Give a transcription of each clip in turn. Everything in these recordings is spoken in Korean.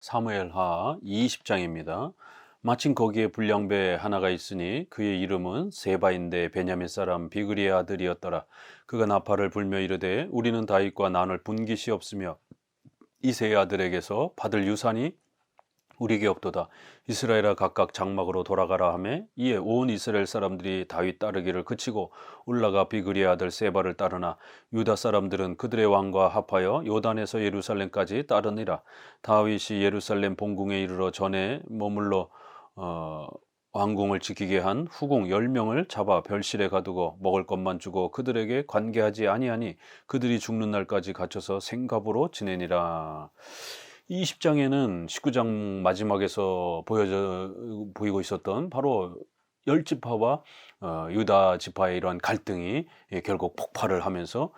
사무엘하 20장입니다. 마침 거기에 불량배 하나가 있으니 그의 이름은 세바인데 베냐민 사람 비그리의 아들이었더라. 그가 나팔을 불며 이르되 우리는 다윗과 나눌 분깃이 없으며 이새의 아들에게서 받을 유산이 우리에게 없도다. 이스라엘아 각각 장막으로 돌아가라 하매 이에 온 이스라엘 사람들이 다윗 따르기를 그치고 올라가 비그리의 아들 세바를 따르나 유다 사람들은 그들의 왕과 합하여 요단에서 예루살렘까지 따르니라. 다윗이 예루살렘 본궁에 이르러 전에 머물러 왕궁을 지키게 한 후궁 10명을 잡아 별실에 가두고 먹을 것만 주고 그들에게 관계하지 아니하니 그들이 죽는 날까지 갇혀서 생갑으로 지내니라. 이 20장에는 19장 마지막에서 보이고 있었던 바로 열 지파와 유다 지파의 이러한 갈등이 결국 폭발을 하면서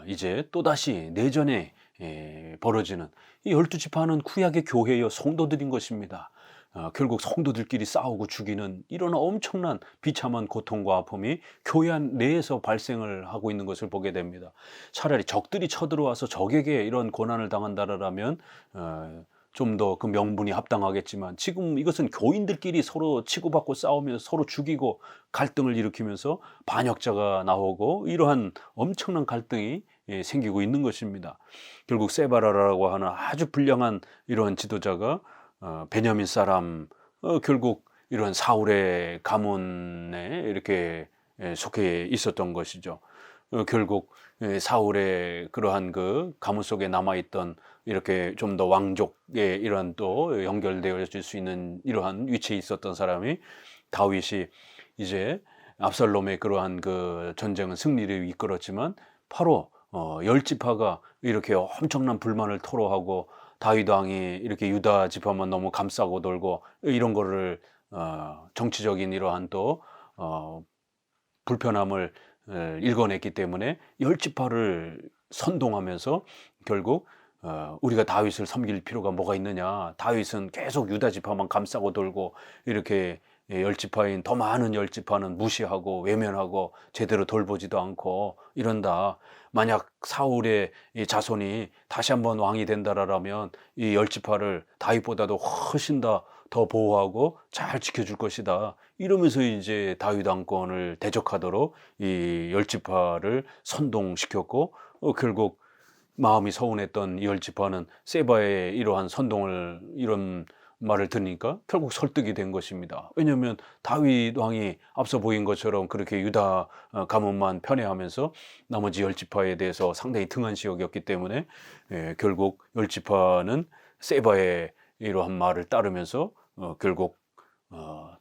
이제 또다시 내전에 벌어지는 이 12지파는 구약의 교회여 성도들인 것입니다. 결국 성도들끼리 싸우고 죽이는 이런 엄청난 비참한 고통과 아픔이 교회 안 내에서 발생을 하고 있는 것을 보게 됩니다. 차라리 적들이 쳐들어와서 적에게 이런 고난을 당한다라면 좀 더 그 명분이 합당하겠지만 지금 이것은 교인들끼리 서로 치고받고 싸우면서 서로 죽이고 갈등을 일으키면서 반역자가 나오고 이러한 엄청난 갈등이 생기고 있는 것입니다. 결국 세바라라고 하는 아주 불량한 이러한 지도자가 베냐민 사람 결국 이런 사울의 가문에 이렇게 속해 있었던 것이죠. 결국 사울의 그러한 그 가문 속에 남아있던 이렇게 좀 더 왕족의 이런 또 연결되어질 수 있는 이러한 위치에 있었던 사람이 다윗이 이제 압살롬의 그러한 그 전쟁은 승리를 이끌었지만 바로 열 지파가 이렇게 엄청난 불만을 토로하고 다윗 왕이 이렇게 유다 지파만 너무 감싸고 돌고 이런 거를 정치적인 이러한 또 불편함을 일궈냈기 때문에 열 지파를 선동하면서 결국 우리가 다윗을 섬길 필요가 뭐가 있느냐. 다윗은 계속 유다 지파만 감싸고 돌고 이렇게 열 지파인 더 많은 열 지파는 무시하고 외면하고 제대로 돌보지도 않고 이런다. 만약 사울의 이 자손이 다시 한번 왕이 된다라면 이 열 지파를 다윗보다도 훨씬 더 보호하고 잘 지켜줄 것이다. 이러면서 이제 다윗 왕권을 대적하도록 이 열 지파를 선동시켰고 결국 마음이 서운했던 이 열 지파는 세바의 이러한 선동을 이런 말을 들으니까 결국 설득이 된 것입니다. 왜냐하면 다윗 왕이 앞서 보인 것처럼 그렇게 유다 가문만 편애하면서 나머지 열 지파에 대해서 상당히 등한시 여겼기 때문에 결국 열 지파는 세바의 이러한 말을 따르면서 결국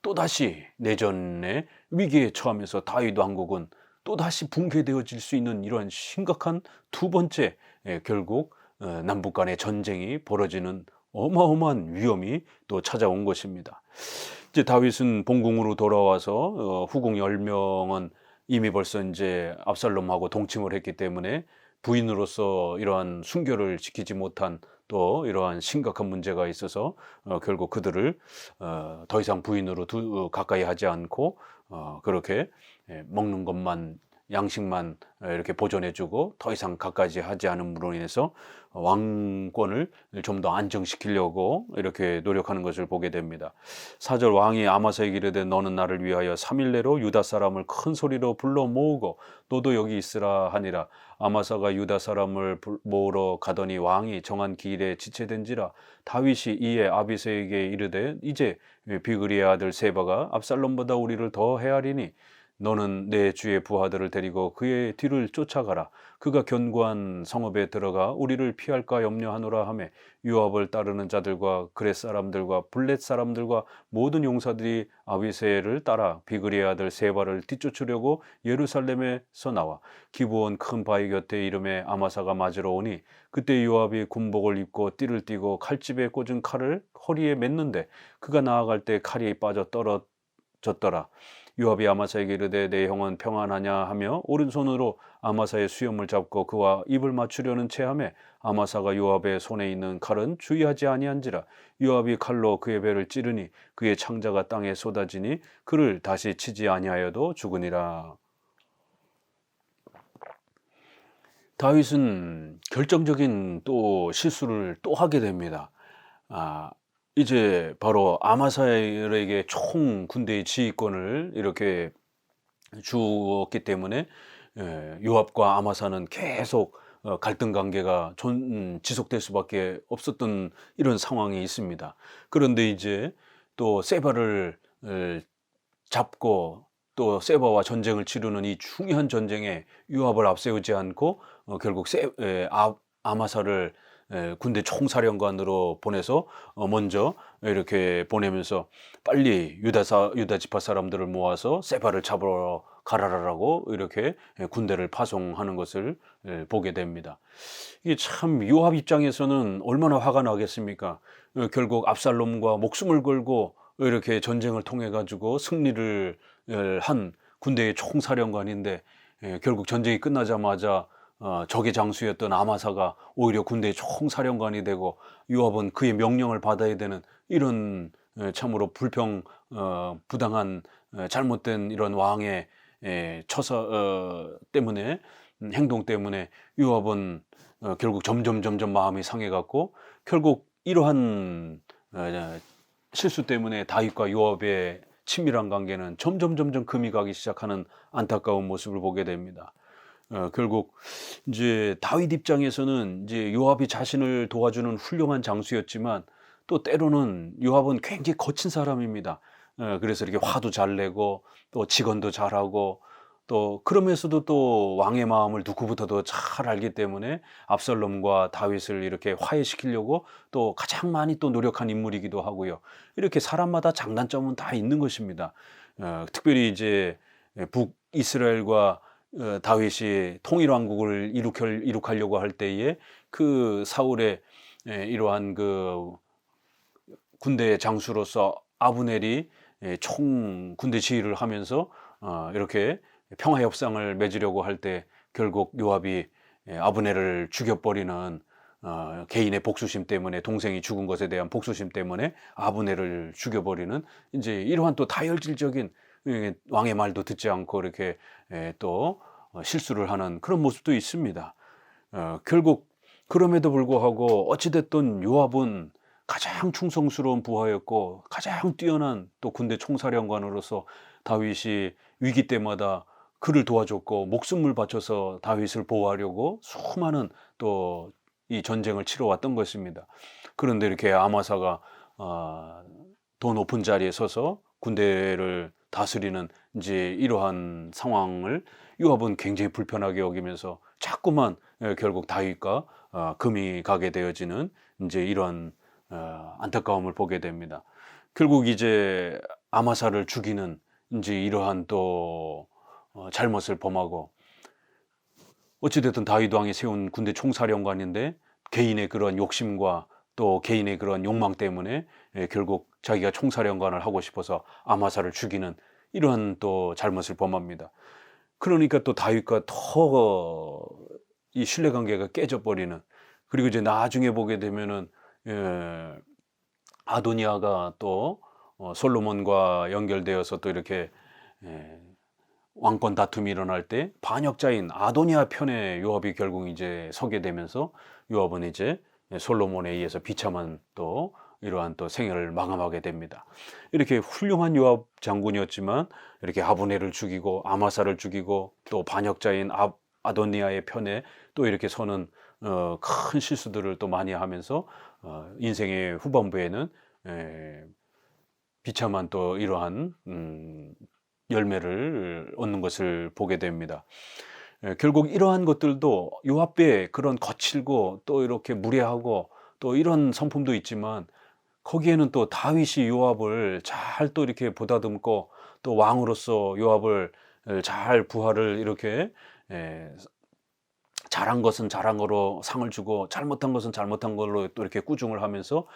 또다시 내전의 위기에 처하면서 다윗 왕국은 또다시 붕괴되어질 수 있는 이러한 심각한 두 번째 결국 남북 간의 전쟁이 벌어지는 어마어마한 위험이 또 찾아온 것입니다. 이제 다윗은 본궁으로 돌아와서 후궁 10명은 이미 벌써 이제 압살롬하고 동침을 했기 때문에 부인으로서 이러한 순결을 지키지 못한 또 이러한 심각한 문제가 있어서 결국 그들을 더 이상 부인으로 가까이 하지 않고 그렇게 먹는 것만 양식만 이렇게 보존해주고 더 이상 가까이 하지 않음으로 인해서 왕권을 좀 더 안정시키려고 이렇게 노력하는 것을 보게 됩니다. 4절 왕이 아마사에게 이르되 너는 나를 위하여 3일 내로 유다 사람을 큰 소리로 불러 모으고 너도 여기 있으라 하니라. 아마사가 유다 사람을 모으러 가더니 왕이 정한 기일에 지체된지라. 다윗이 이에 아비새에게 이르되 이제 비그리의 아들 세바가 압살롬보다 우리를 더 헤아리니 너는 내 주의 부하들을 데리고 그의 뒤를 쫓아가라. 그가 견고한 성읍에 들어가 우리를 피할까 염려하노라 하며 요압을 따르는 자들과 그렛 사람들과 블렛 사람들과 모든 용사들이 아비새를 따라 비그리의 아들 세바를 뒤쫓으려고 예루살렘에서 나와 기브온 큰 바위 곁에 이름에 아마사가 맞으러 오니 그때 요압이 군복을 입고 띠를 띠고 칼집에 꽂은 칼을 허리에 맸는데 그가 나아갈 때 칼이 빠져 떨어졌더라. 요압이 아마사에게 이르되 내 형은 평안하냐 하며 오른손으로 아마사의 수염을 잡고 그와 입을 맞추려는 체하매 아마사가 요압의 손에 있는 칼은 주의하지 아니한지라. 요압이 칼로 그의 배를 찌르니 그의 창자가 땅에 쏟아지니 그를 다시 치지 아니하여도 죽으니라. 다윗은 결정적인 또 실수를 또 하게 됩니다. 아 이제 바로 아마사에게 총 군대의 지휘권을 이렇게 주었기 때문에 요압과 아마사는 계속 갈등 관계가 지속될 수밖에 없었던 이런 상황이 있습니다. 그런데 이제 또 세바를 잡고 또 세바와 전쟁을 치르는 이 중요한 전쟁에 요압을 앞세우지 않고 결국 아마사를 군대 총사령관으로 보내서 먼저 이렇게 보내면서 빨리 유다 지파 사람들을 모아서 세바를 잡으러 가라라고 이렇게 군대를 파송하는 것을 보게 됩니다. 이게 참 요압 입장에서는 얼마나 화가 나겠습니까? 결국 압살롬과 목숨을 걸고 이렇게 전쟁을 통해 가지고 승리를 한 군대의 총사령관인데 결국 전쟁이 끝나자마자 적의 장수였던 아마사가 오히려 군대의 총사령관이 되고 요압은 그의 명령을 받아야 되는 이런 참으로 부당한 잘못된 이런 왕의 처사 때문에 행동 때문에 요압은 결국 점점 마음이 상해갔고 결국 이러한 실수 때문에 다윗과 요압의 친밀한 관계는 점점 금이 가기 시작하는 안타까운 모습을 보게 됩니다. 결국 이제 다윗 입장에서는 이제 요압이 자신을 도와주는 훌륭한 장수였지만 또 때로는 요압은 굉장히 거친 사람입니다. 그래서 이렇게 화도 잘 내고 또 직언도 잘하고 또 그러면서도 또 왕의 마음을 누구보다도 잘 알기 때문에 압살롬과 다윗을 이렇게 화해시키려고 또 가장 많이 또 노력한 인물이기도 하고요. 이렇게 사람마다 장단점은 다 있는 것입니다. 특별히 이제 북이스라엘과 다윗이 통일왕국을 이룩하려고 할 때에 그 사울의 이러한 그 군대 장수로서 아브넬이 총 군대 지휘를 하면서 이렇게 평화 협상을 맺으려고 할 때 결국 요압이 아브넬을 죽여버리는 개인의 복수심 때문에 동생이 죽은 것에 대한 복수심 때문에 아브넬을 죽여버리는 이제 이러한 또 다혈질적인 왕의 말도 듣지 않고 이렇게 또 실수를 하는 그런 모습도 있습니다. 결국 그럼에도 불구하고 어찌됐든 요압은 가장 충성스러운 부하였고 가장 뛰어난 또 군대 총사령관으로서 다윗이 위기 때마다 그를 도와줬고 목숨을 바쳐서 다윗을 보호하려고 수많은 또 이 전쟁을 치러왔던 것입니다. 그런데 이렇게 아마사가 더 높은 자리에 서서 군대를 다스리는 이제 이러한 상황을 요압은 굉장히 불편하게 여기면서 자꾸만 결국 다윗과 금이 가게 되어지는 이제 이런 안타까움을 보게 됩니다. 결국 이제 아마사를 죽이는 이제 이러한 또 잘못을 범하고 어찌됐든 다윗 왕이 세운 군대 총사령관인데 개인의 그런 욕심과 또 개인의 그런 욕망 때문에 결국 자기가 총사령관을 하고 싶어서 아마사를 죽이는 이러한 또 잘못을 범합니다. 그러니까 또 다윗과 더 이 신뢰관계가 깨져버리는 그리고 이제 나중에 보게 되면은 아도니아가 또 솔로몬과 연결되어서 또 이렇게 왕권 다툼이 일어날 때 반역자인 아도니아 편에 요압이 결국 이제 서게 되면서 요압은 이제 솔로몬에 의해서 비참한 또 이러한 또 생애를 마감하게 됩니다. 이렇게 훌륭한 요압 장군이었지만 이렇게 아브넬을 죽이고 아마사를 죽이고 또 반역자인 아도니아의 편에 또 이렇게 서는 큰 실수들을 또 많이 하면서 인생의 후반부에는 비참한 또 이러한 열매를 얻는 것을 보게 됩니다. 결국 이러한 것들도 요압의 그런 거칠고 또 이렇게 무례하고 또 이런 성품도 있지만 거기에는 또 다윗이 요압을 잘 또 이렇게 보다듬고 또 왕으로서 요압을 잘 부하를 이렇게 잘한 것은 잘한 거로 상을 주고 잘못한 것은 잘못한 걸로 또 이렇게 꾸중을 하면서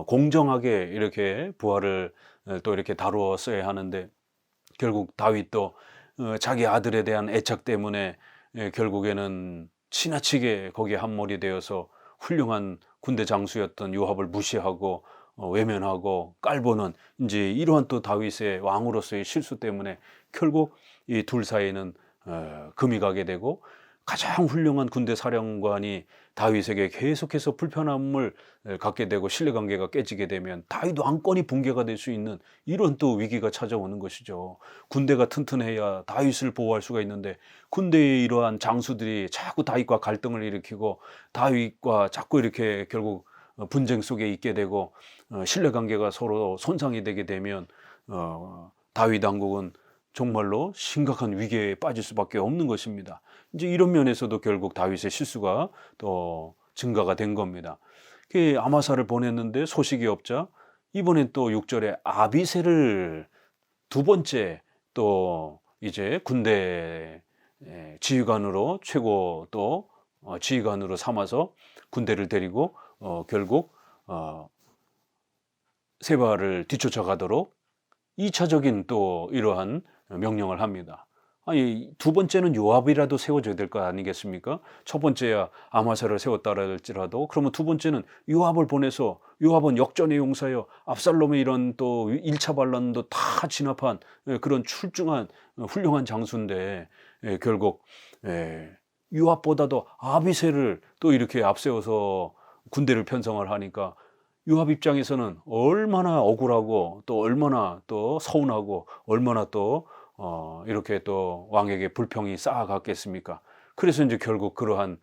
공정하게 이렇게 부하를 또 이렇게 다루었어야 하는데 결국 다윗도 자기 아들에 대한 애착 때문에 결국에는 지나치게 거기에 함몰이 되어서 훌륭한 군대 장수였던 요압을 무시하고 외면하고 깔보는 이제 이러한 또 다윗의 왕으로서의 실수 때문에 결국 이 둘 사이에는 금이 가게 되고 가장 훌륭한 군대 사령관이 다윗에게 계속해서 불편함을 갖게 되고 신뢰관계가 깨지게 되면 다윗 왕권이 붕괴가 될 수 있는 이런 또 위기가 찾아오는 것이죠. 군대가 튼튼해야 다윗을 보호할 수가 있는데 군대의 이러한 장수들이 자꾸 다윗과 갈등을 일으키고 다윗과 자꾸 이렇게 결국 분쟁 속에 있게 되고 신뢰관계가 서로 손상이 되게 되면 다윗 왕국은 정말로 심각한 위기에 빠질 수밖에 없는 것입니다. 이제 이런 면에서도 결국 다윗의 실수가 또 증가가 된 겁니다. 아마사를 보냈는데 소식이 없자 이번엔 또 6절에 아비새를 두 번째 또 이제 군대 지휘관으로 최고 또 지휘관으로 삼아서 군대를 데리고 결국 세바를 뒤쫓아가도록 2차적인 또 이러한 명령을 합니다. 아니 두 번째는 요압이라도 세워줘야 될 거 아니겠습니까? 첫 번째야 아마사를 세웠다 할지라도 그러면 두 번째는 요압을 보내서 요압은 역전의 용사여 압살롬의 이런 또 1차 반란도 다 진압한 그런 출중한 훌륭한 장수인데 결국 요압보다도 아비새를 또 이렇게 앞세워서 군대를 편성을 하니까 요압 입장에서는 얼마나 억울하고 또 얼마나 또 서운하고 얼마나 또 이렇게 또 왕에게 불평이 쌓아갔겠습니까? 그래서 이제 결국 그러한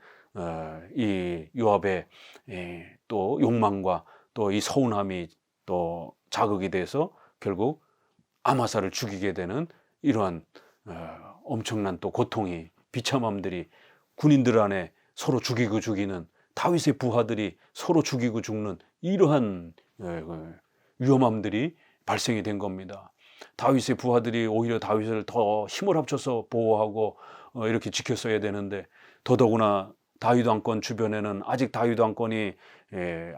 이 요압의 또 욕망과 또 이 서운함이 또 자극이 돼서 결국 아마사를 죽이게 되는 이러한 엄청난 또 고통이 비참함들이 군인들 안에 서로 죽이고 죽이는 다윗의 부하들이 서로 죽이고 죽는 이러한 위험함들이 발생이 된 겁니다. 다윗의 부하들이 오히려 다윗을 더 힘을 합쳐서 보호하고 이렇게 지켰어야 되는데 더더구나 다윗 왕권 주변에는 아직 다윗 왕권이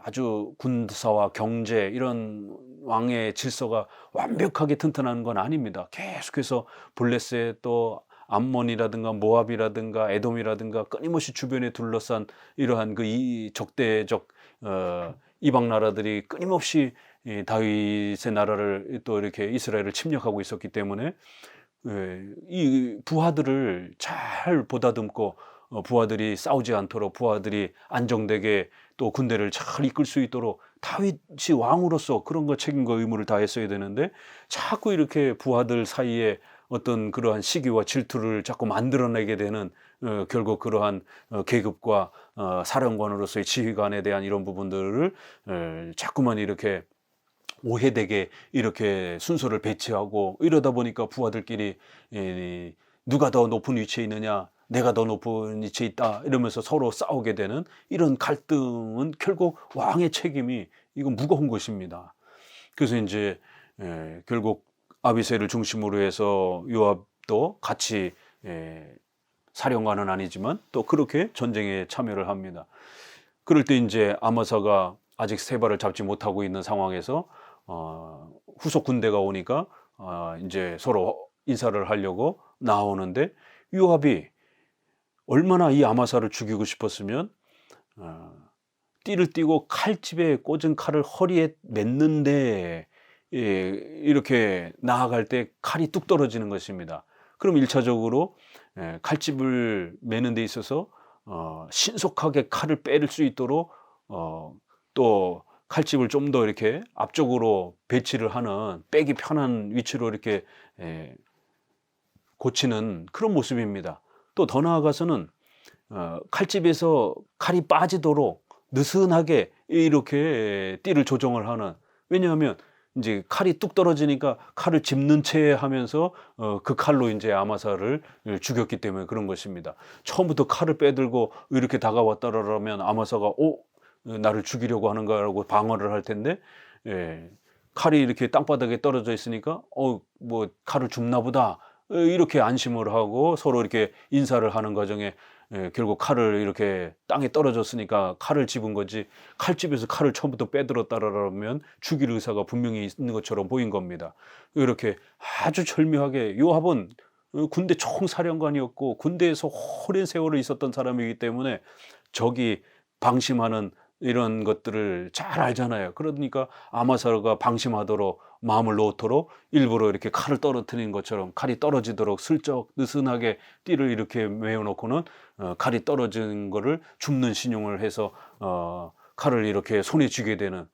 아주 군사와 경제 이런 왕의 질서가 완벽하게 튼튼한 건 아닙니다. 계속해서 블레셋 또 암몬이라든가 모압이라든가 에돔이라든가 끊임없이 주변에 둘러싼 이러한 그 이 적대적 이방 나라들이 끊임없이 다윗의 나라를 또 이렇게 이스라엘을 침략하고 있었기 때문에 이 부하들을 잘 보다듬고 부하들이 싸우지 않도록 부하들이 안정되게 또 군대를 잘 이끌 수 있도록 다윗이 왕으로서 그런 거 책임과 의무를 다했어야 되는데 자꾸 이렇게 부하들 사이에 어떤 그러한 시기와 질투를 자꾸 만들어내게 되는 결국 그러한 계급과 사령관으로서의 지휘관에 대한 이런 부분들을 자꾸만 이렇게 오해되게 이렇게 순서를 배치하고 이러다 보니까 부하들끼리 누가 더 높은 위치에 있느냐 내가 더 높은 위치에 있다 이러면서 서로 싸우게 되는 이런 갈등은 결국 왕의 책임이 이건 무거운 것입니다. 그래서 이제 결국 아비새를 중심으로 해서 요압도 같이 사령관은 아니지만 또 그렇게 전쟁에 참여를 합니다. 그럴 때 이제 아마사가 아직 세바를 잡지 못하고 있는 상황에서 후속 군대가 오니까 이제 서로 인사를 하려고 나오는데 요압이 얼마나 이 아마사를 죽이고 싶었으면 띠를 띠고 칼집에 꽂은 칼을 허리에 맸는데 이렇게 나아갈 때 칼이 뚝 떨어지는 것입니다. 그럼 1차적으로 칼집을 매는 데 있어서 신속하게 칼을 빼를 수 있도록 또 칼집을 좀 더 이렇게 앞쪽으로 배치를 하는 빼기 편한 위치로 이렇게 고치는 그런 모습입니다. 또 더 나아가서는 칼집에서 칼이 빠지도록 느슨하게 이렇게 띠를 조정을 하는 왜냐하면 이제 칼이 뚝 떨어지니까 칼을 짚는 채 하면서 그 칼로 이제 아마사를 죽였기 때문에 그런 것입니다. 처음부터 칼을 빼들고 이렇게 다가왔다라면 아마사가 나를 죽이려고 하는가라고 방어를 할 텐데 칼이 이렇게 땅바닥에 떨어져 있으니까 뭐 칼을 줍나 보다 이렇게 안심을 하고 서로 이렇게 인사를 하는 과정에 결국 칼을 이렇게 땅에 떨어졌으니까 칼을 집은 거지 칼집에서 칼을 처음부터 빼들었다라면 죽일 의사가 분명히 있는 것처럼 보인 겁니다. 이렇게 아주 절묘하게 요압은 군대 총사령관이었고 군대에서 오랜 세월을 있었던 사람이기 때문에 적이 방심하는 이런 것들을 잘 알잖아요. 그러니까 아마사가 방심하도록 마음을 놓도록 일부러 이렇게 칼을 떨어뜨리는 것처럼 칼이 떨어지도록 슬쩍 느슨하게 띠를 이렇게 메어 놓고는 칼이 떨어진 거를 줍는 신용을 해서 칼을 이렇게 손에 쥐게 되는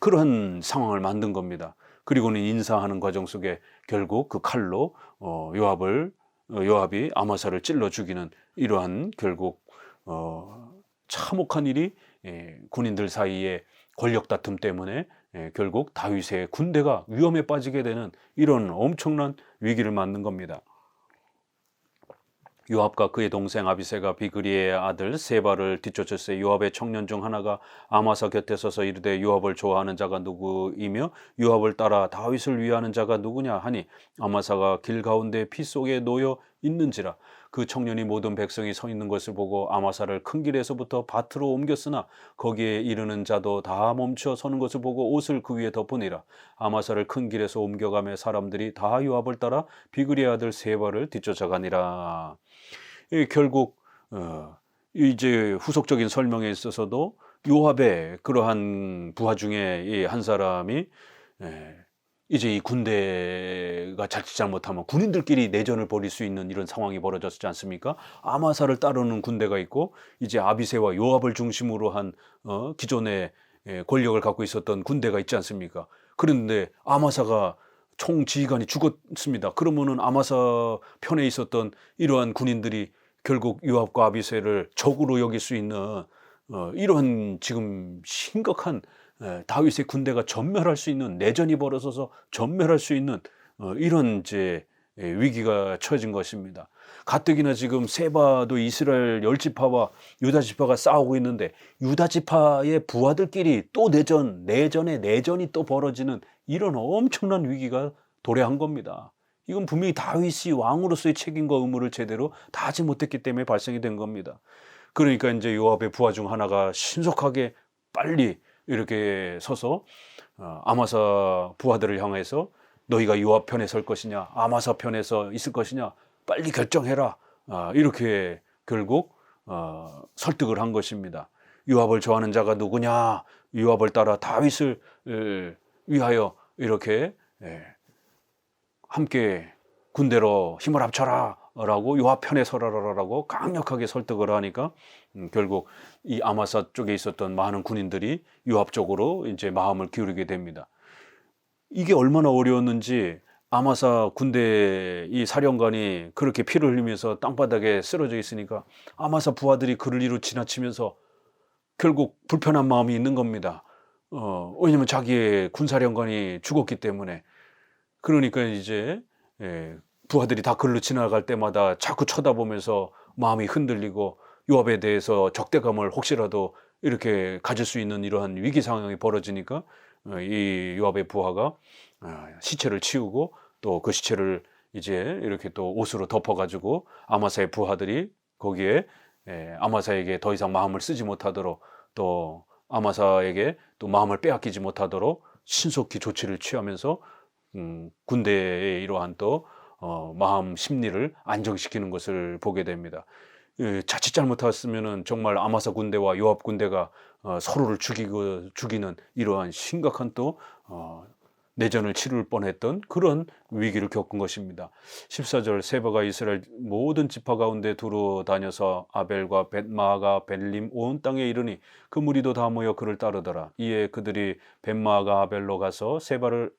그런 상황을 만든 겁니다. 그리고는 인사하는 과정 속에 결국 그 칼로 요압이 아마사를 찔러 죽이는 이러한 결국 참혹한 일이 군인들 사이에 권력 다툼 때문에 결국 다윗의 군대가 위험에 빠지게 되는 이런 엄청난 위기를 맞는 겁니다. 요압과 그의 동생 아비새가 비그리의 아들 세바를 뒤쫓았어요. 요압의 청년 중 하나가 아마사 곁에 서서 이르되 요압을 좋아하는 자가 누구이며 요압을 따라 다윗을 위하는 자가 누구냐 하니 아마사가 길 가운데 피 속에 놓여 있는지라. 그 청년이 모든 백성이 서 있는 것을 보고 아마사를 큰 길에서부터 밭으로 옮겼으나 거기에 이르는 자도 다 멈춰 서는 것을 보고 옷을 그 위에 덮으니라. 아마사를 큰 길에서 옮겨가며 사람들이 다 요압을 따라 비그리의 아들 세바를 뒤쫓아가니라. 결국 이제 후속적인 설명에 있어서도 요압의 그러한 부하 중에 한 사람이 이제 이 군대가 자칫 잘못하면 군인들끼리 내전을 벌일 수 있는 이런 상황이 벌어졌지 않습니까? 아마사를 따르는 군대가 있고 이제 아비새와 요압을 중심으로 한 기존의 권력을 갖고 있었던 군대가 있지 않습니까? 그런데 아마사가 총지휘관이 죽었습니다. 그러면은 아마사 편에 있었던 이러한 군인들이 결국 요압과 아비새를 적으로 여길 수 있는 이러한 지금 심각한 다윗의 군대가 전멸할 수 있는 내전이 벌어져서 전멸할 수 있는 이런 이제 위기가 처해진 것입니다. 가뜩이나 지금 세바도 이스라엘 10지파와 유다 지파가 싸우고 있는데 유다 지파의 부하들끼리 또 내전이 또 벌어지는 이런 엄청난 위기가 도래한 겁니다. 이건 분명히 다윗이 왕으로서의 책임과 의무를 제대로 다하지 못했기 때문에 발생이 된 겁니다. 그러니까 이제 요압의 부하 중 하나가 신속하게 빨리 이렇게 서서 아마사 부하들을 향해서 너희가 요압 편에 설 것이냐 아마사 편에서 있을 것이냐 빨리 결정해라. 이렇게 결국 설득을 한 것입니다. 요압을 좋아하는 자가 누구냐? 요압을 따라 다윗을 위하여 이렇게 함께 군대로 힘을 합쳐라 라고 요압 편에 서라라고 강력하게 설득을 하니까 결국 이 아마사 쪽에 있었던 많은 군인들이 요압 쪽으로 이제 마음을 기울이게 됩니다. 이게 얼마나 어려웠는지 아마사 군대 이 사령관이 그렇게 피를 흘리면서 땅바닥에 쓰러져 있으니까 아마사 부하들이 그를 이루 지나치면서 결국 불편한 마음이 있는 겁니다. 왜냐면 자기의 군사령관이 죽었기 때문에. 그러니까 이제 부하들이 다 그걸로 지나갈 때마다 자꾸 쳐다보면서 마음이 흔들리고 요압에 대해서 적대감을 혹시라도 이렇게 가질 수 있는 이러한 위기 상황이 벌어지니까 이 요압의 부하가 시체를 치우고 또 그 시체를 이제 이렇게 또 옷으로 덮어가지고 아마사의 부하들이 거기에 아마사에게 더 이상 마음을 쓰지 못하도록 또 아마사에게 또 마음을 빼앗기지 못하도록 신속히 조치를 취하면서 군대의 이러한 또 마음 심리를 안정시키는 것을 보게 됩니다. 자칫 잘못했으면은 정말 아마사 군대와 요압 군대가 서로를 죽이는 이러한 심각한 또 내전을 치를 뻔했던 그런 위기를 겪은 것입니다. 14절 세바가 이스라엘 모든 지파 가운데 두루 다녀서 아벨과 벳마아가 벨림 온 땅에 이르니 그 무리도 다 모여 그를 따르더라. 이에 그들이 벳마아가 아벨로 가서 세바를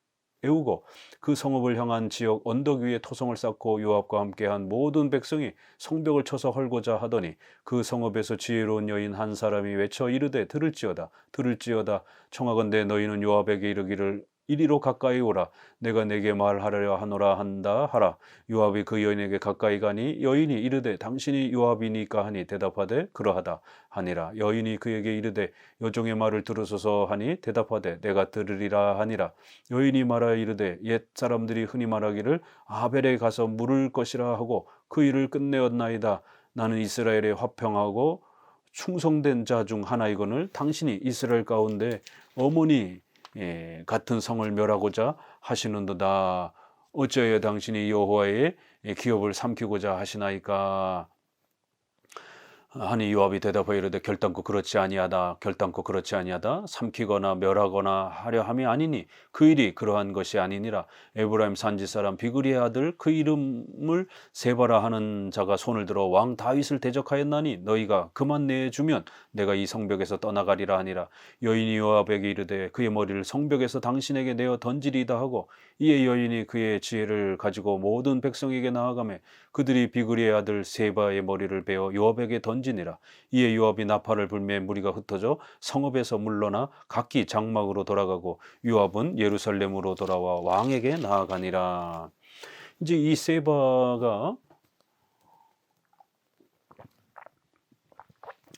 애우고 그 성읍을 향한 지역 언덕 위에 토성을 쌓고 요압과 함께한 모든 백성이 성벽을 쳐서 헐고자 하더니 그 성읍에서 지혜로운 여인 한 사람이 외쳐 이르되 들을지어다 청하건대 너희는 요압에게 이르기를 이리로 가까이 오라 내가 내게 말하려 하노라 한다 하라. 요압이 그 여인에게 가까이 가니 여인이 이르되 당신이 요압이니까 하니 대답하되 그러하다 하니라. 여인이 그에게 이르되 여종의 말을 들으소서 하니 대답하되 내가 들으리라 하니라. 여인이 말하여 이르되 옛 사람들이 흔히 말하기를 아벨에 가서 물을 것이라 하고 그 일을 끝내었나이다. 나는 이스라엘에 화평하고 충성된 자 중 하나이거늘 당신이 이스라엘 가운데 어머니 같은 성을 멸하고자 하시는도다. 어찌하여 당신이 여호와의 기업을 삼키고자 하시나이까. 하니 요압이 대답하여 이르되 결단코 그렇지 아니하다. 결단코 그렇지 아니하다. 삼키거나 멸하거나 하려 함이 아니니 그 일이 그러한 것이 아니니라. 에브라임 산지 사람 비그리의 아들 그 이름을 세바라 하는 자가 손을 들어 왕 다윗을 대적하였나니 너희가 그만 내주면 내가 이 성벽에서 떠나가리라 하니라. 여인이 요압에게 이르되 그의 머리를 성벽에서 당신에게 내어 던지리이다 하고 이에 여인이 그의 지혜를 가지고 모든 백성에게 나아가매 그들이 비그리의 아들 세바의 머리를 베어 요압에게 던지니라. 이에 요압이 나팔을 불매 무리가 흩어져 성읍에서 물러나 각기 장막으로 돌아가고 요압은 예루살렘으로 돌아와 왕에게 나아가니라. 이제 이 세바가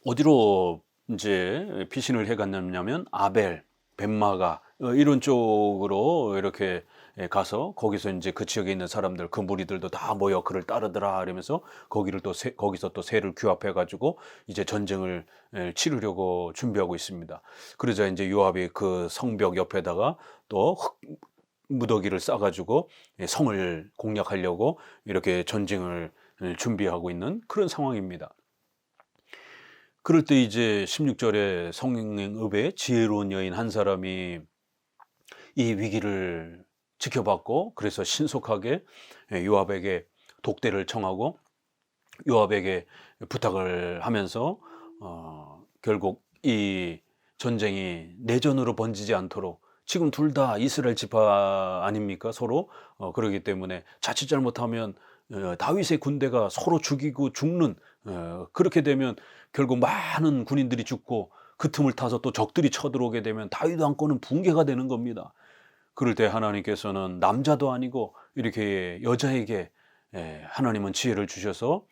어디로 이제 피신을 해갔냐면 아벨, 벤마가 이런 쪽으로 이렇게 가서 거기서 이제 그 지역에 있는 사람들, 그 무리들도 다 모여 그를 따르더라 이러면서 거기서 또 새를 규합해 가지고 이제 전쟁을 치르려고 준비하고 있습니다. 그러자 이제 요압이 그 성벽 옆에다가 또 무더기를 싸가지고 성을 공략하려고 이렇게 전쟁을 준비하고 있는 그런 상황입니다. 그럴 때 이제 16절에 성읍에 지혜로운 여인 한 사람이 이 위기를 지켜봤고 그래서 신속하게 요압에게 독대를 청하고 요압에게 부탁을 하면서 결국 이 전쟁이 내전으로 번지지 않도록 지금 둘 다 이스라엘 지파 아닙니까 서로 그러기 때문에 자칫 잘못하면 다윗의 군대가 서로 죽이고 죽는 그렇게 되면 결국 많은 군인들이 죽고 그 틈을 타서 또 적들이 쳐들어오게 되면 다윗 왕권은 붕괴가 되는 겁니다. 그럴 때 하나님께서는 남자도 아니고 이렇게 여자에게 하나님은 지혜를 주셔서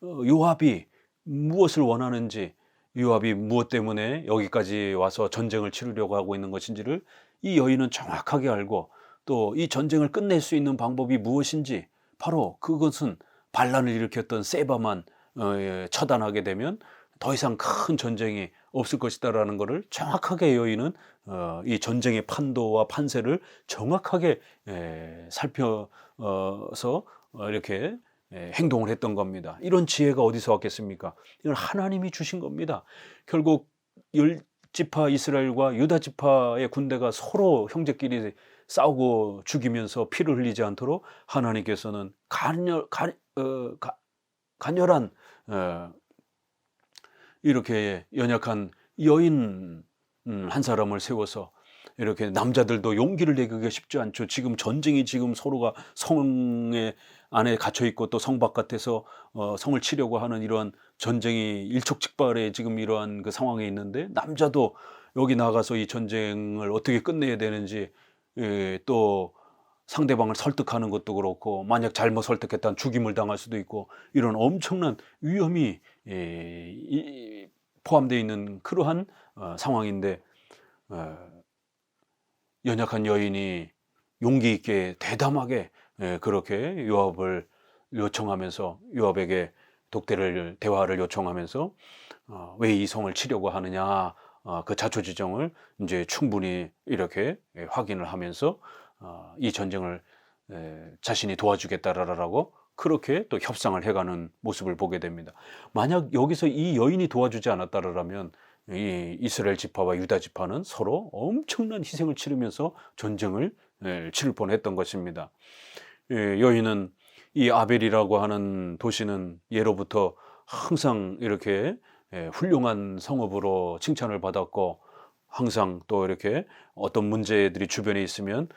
요압이 무엇을 원하는지 요압이 무엇 때문에 여기까지 와서 전쟁을 치르려고 하고 있는 것인지를 이 여인은 정확하게 알고 또 이 전쟁을 끝낼 수 있는 방법이 무엇인지 바로 그것은 반란을 일으켰던 세바만 처단하게 되면 더 이상 큰 전쟁이 없을 것이다라는 것을 정확하게 여인은 이 전쟁의 판도와 판세를 정확하게 살펴서 이렇게 행동을 했던 겁니다. 이런 지혜가 어디서 왔겠습니까? 이건 하나님이 주신 겁니다. 결국 열 지파 이스라엘과 유다 지파의 군대가 서로 형제끼리 싸우고 죽이면서 피를 흘리지 않도록 하나님께서는 간열한 이렇게 연약한 여인 한 사람을 세워서 이렇게 남자들도 용기를 내기가 쉽지 않죠. 지금 전쟁이 지금 서로가 성에 안에 갇혀 있고 또 성 바깥에서 성을 치려고 하는 이러한 전쟁이 일촉즉발의 지금 이러한 그 상황에 있는데 남자도 여기 나가서 이 전쟁을 어떻게 끝내야 되는지 또 상대방을 설득하는 것도 그렇고 만약 잘못 설득했다면 죽임을 당할 수도 있고 이런 엄청난 위험이 포함되어 있는 그러한 상황인데 연약한 여인이 용기 있게 대담하게 그렇게 요압을 요청하면서 요압에게 대화를 요청하면서 왜 이 성을 치려고 하느냐 그 자초지종을 이제 충분히 이렇게 확인을 하면서 이 전쟁을 자신이 도와주겠다라고 그렇게 또 협상을 해가는 모습을 보게 됩니다. 만약 여기서 이 여인이 도와주지 않았다라면 이 이스라엘 지파와 유다 지파는 서로 엄청난 희생을 치르면서 전쟁을 치를 뻔했던 것입니다. 여인은 이 아벨이라고 하는 도시는 예로부터 항상 이렇게 훌륭한 성읍으로 칭찬을 받았고 항상 또 이렇게 어떤 문제들이 주변에 있으면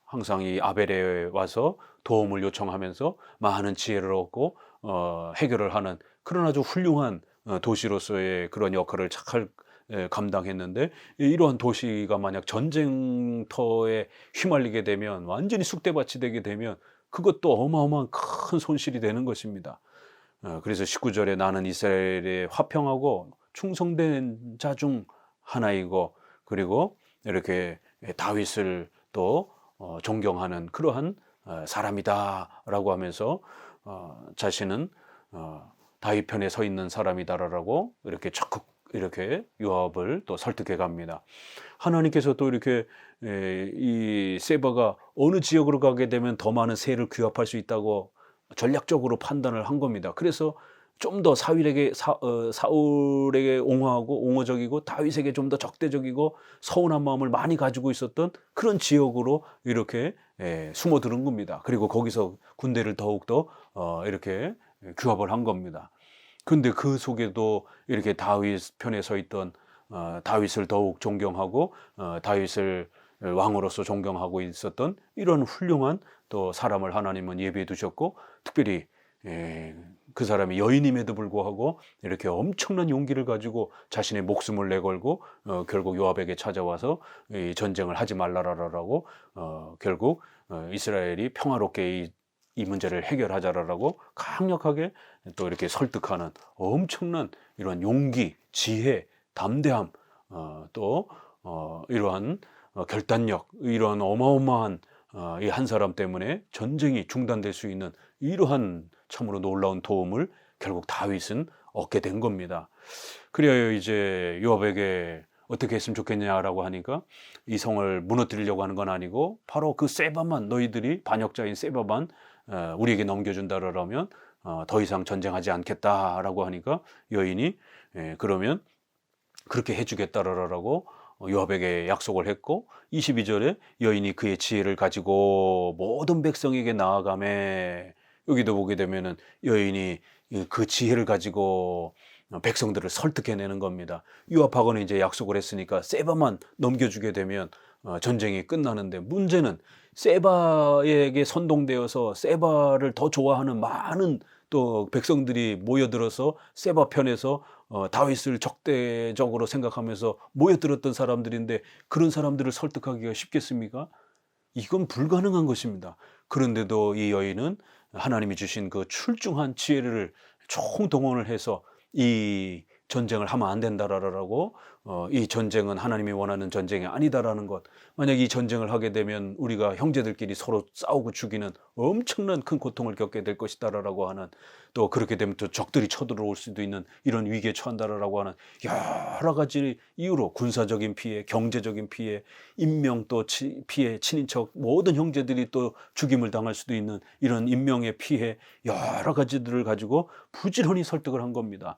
항상 이 아벨에 와서 도움을 요청하면서 많은 지혜를 얻고 해결을 하는 그런 아주 훌륭한 도시로서의 그런 역할을 잘 감당했는데 이러한 도시가 만약 전쟁터에 휘말리게 되면 완전히 쑥대밭이 되게 되면 그것도 어마어마한 큰 손실이 되는 것입니다. 그래서 19절에 나는 이스라엘에 화평하고 충성된 자 중 하나이고 그리고 이렇게 다윗을 또 존경하는 그러한 사람이다라고 하면서 자신은 다윗 편에 서 있는 사람이다라고 이렇게 적극 이렇게 요압을 또 설득해 갑니다. 하나님께서 또 이렇게 이 세바가 어느 지역으로 가게 되면 더 많은 세를 규합할 수 있다고 전략적으로 판단을 한 겁니다. 그래서 좀 더 사울에게 옹호하고 옹호적이고 다윗에게 좀 더 적대적이고 서운한 마음을 많이 가지고 있었던 그런 지역으로 이렇게 숨어드는 겁니다. 그리고 거기서 군대를 더욱더 이렇게 규합을 한 겁니다. 근데 그 속에도 이렇게 다윗 편에 서 있던 다윗을 더욱 존경하고 다윗을 왕으로서 존경하고 있었던 이런 훌륭한 또 사람을 하나님은 예비해 두셨고, 특별히 그 사람이 여인임에도 불구하고 이렇게 엄청난 용기를 가지고 자신의 목숨을 내걸고 결국 요압에게 찾아와서 이 전쟁을 하지 말라라고 결국 이스라엘이 평화롭게 이 문제를 해결하자라고 강력하게 또 이렇게 설득하는 엄청난 이런 용기, 지혜, 담대함, 또 이러한 결단력, 이러한 어마어마한 이 한 사람 때문에 전쟁이 중단될 수 있는 이러한 참으로 놀라운 도움을 결국 다윗은 얻게 된 겁니다. 그래야 이제 요압에게 어떻게 했으면 좋겠냐라고 하니까 이 성을 무너뜨리려고 하는 건 아니고 바로 그 세바만, 너희들이 반역자인 세바만 우리에게 넘겨준다라면 더 이상 전쟁하지 않겠다라고 하니까 여인이 그러면 그렇게 해주겠다라고 요압에게 약속을 했고, 22절에 여인이 그의 지혜를 가지고 모든 백성에게 나아가매, 여기도 보게 되면은 여인이 그 지혜를 가지고 백성들을 설득해내는 겁니다. 요압하고는 이제 약속을 했으니까 세바만 넘겨주게 되면 전쟁이 끝나는데, 문제는 세바에게 선동되어서 세바를 더 좋아하는 많은 또 백성들이 모여들어서 세바 편에서 다윗을 적대적으로 생각하면서 모여들었던 사람들인데, 그런 사람들을 설득하기가 쉽겠습니까? 이건 불가능한 것입니다. 그런데도 이 여인은 하나님이 주신 그 출중한 지혜를 총동원을 해서 이 전쟁을 하면 안 된다라고, 이 전쟁은 하나님이 원하는 전쟁이 아니다라는 것, 만약 이 전쟁을 하게 되면 우리가 형제들끼리 서로 싸우고 죽이는 엄청난 큰 고통을 겪게 될 것이다라고 하는, 또 그렇게 되면 또 적들이 쳐들어올 수도 있는 이런 위기에 처한다라고 하는 여러 가지 이유로 군사적인 피해, 경제적인 피해, 인명 또 피해, 친인척 모든 형제들이 또 죽임을 당할 수도 있는 이런 인명의 피해, 여러 가지들을 가지고 부지런히 설득을 한 겁니다.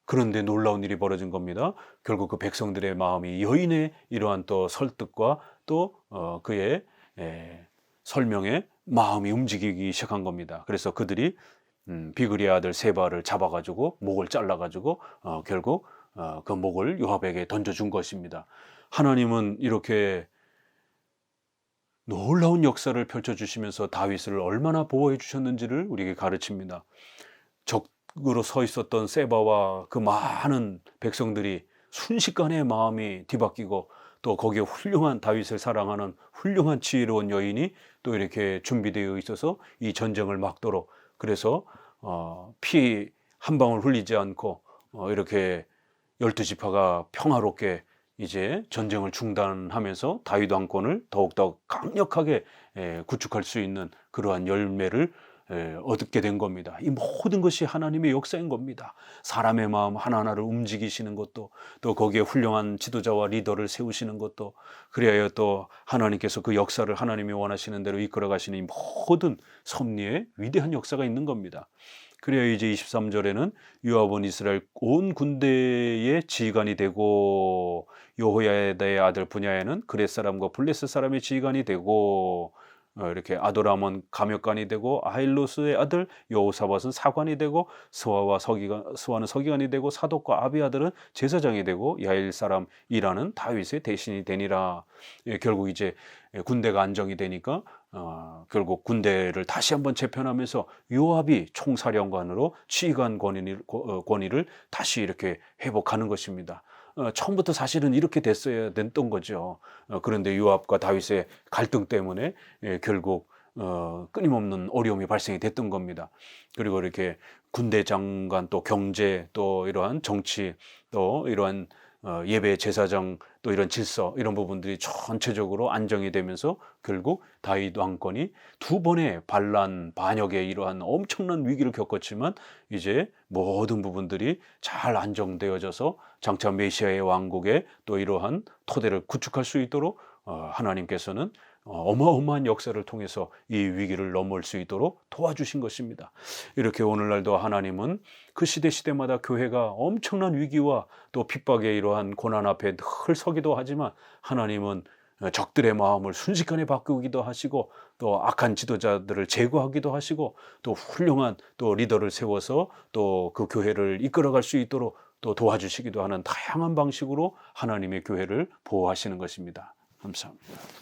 그런데 놀라운 일이 벌어진 겁니다. 결국 그 백성들의 마음이 여인의 이러한 또 설득과 또 그의 설명에 마음이 움직이기 시작한 겁니다. 그래서 그들이 비그리의 아들 세바를 잡아가지고 목을 잘라가지고 결국 그 목을 요압에게 던져준 것입니다. 하나님은 이렇게 놀라운 역사를 펼쳐주시면서 다윗을 얼마나 보호해 주셨는지를 우리에게 가르칩니다. 적으로 서 있었던 세바와 그 많은 백성들이 순식간에 마음이 뒤바뀌고, 또 거기에 훌륭한 다윗을 사랑하는 훌륭한 지혜로운 여인이 또 이렇게 준비되어 있어서 이 전쟁을 막도록, 그래서 피 한 방울 흘리지 않고 이렇게 12지파가 평화롭게 이제 전쟁을 중단하면서 다윗 왕권을 더욱더 강력하게 구축할 수 있는 그러한 열매를 얻게 된 겁니다. 이 모든 것이 하나님의 역사인 겁니다. 사람의 마음 하나하나를 움직이시는 것도, 또 거기에 훌륭한 지도자와 리더를 세우시는 것도, 그래야 또 하나님께서 그 역사를 하나님이 원하시는 대로 이끌어 가시는 이 모든 섭리에 위대한 역사가 있는 겁니다. 그래야 이제 23절에는 요압은 이스라엘 온 군대의 지휘관이 되고, 여호야다의 아들 분야에는 그렛 사람과 블레셋 사람의 지휘관이 되고, 이렇게 아도람은 감역관이 되고, 아힐로스의 아들 여호사밧은 사관이 되고, 스와는 서기관이 되고, 사독과 아비아들은 제사장이 되고, 야일 사람 이라는 다윗의 대신이 되니라. 결국 이제 군대가 안정이 되니까 결국 군대를 다시 한번 재편하면서 요압이 총사령관으로 지휘관 권위를 다시 이렇게 회복하는 것입니다. 처음부터 사실은 이렇게 됐어야 됐던 거죠. 그런데 요압과 다윗의 갈등 때문에 결국 끊임없는 어려움이 발생이 됐던 겁니다. 그리고 이렇게 군대 장관, 또 경제, 또 이러한 정치, 또 이러한 예배 제사장, 또 이런 질서, 이런 부분들이 전체적으로 안정이 되면서 결국 다윗 왕권이 두 번의 반란, 반역의 이러한 엄청난 위기를 겪었지만 이제 모든 부분들이 잘 안정되어져서 장차 메시아의 왕국에 또 이러한 토대를 구축할 수 있도록 하나님께서는 어마어마한 역사를 통해서 이 위기를 넘을 수 있도록 도와주신 것입니다. 이렇게 오늘날도 하나님은 그 시대마다 교회가 엄청난 위기와 또 핍박의 이러한 고난 앞에 늘 서기도 하지만 하나님은 적들의 마음을 순식간에 바꾸기도 하시고 또 악한 지도자들을 제거하기도 하시고 또 훌륭한 또 리더를 세워서 또 그 교회를 이끌어갈 수 있도록 또 도와주시기도 하는 다양한 방식으로 하나님의 교회를 보호하시는 것입니다. 감사합니다.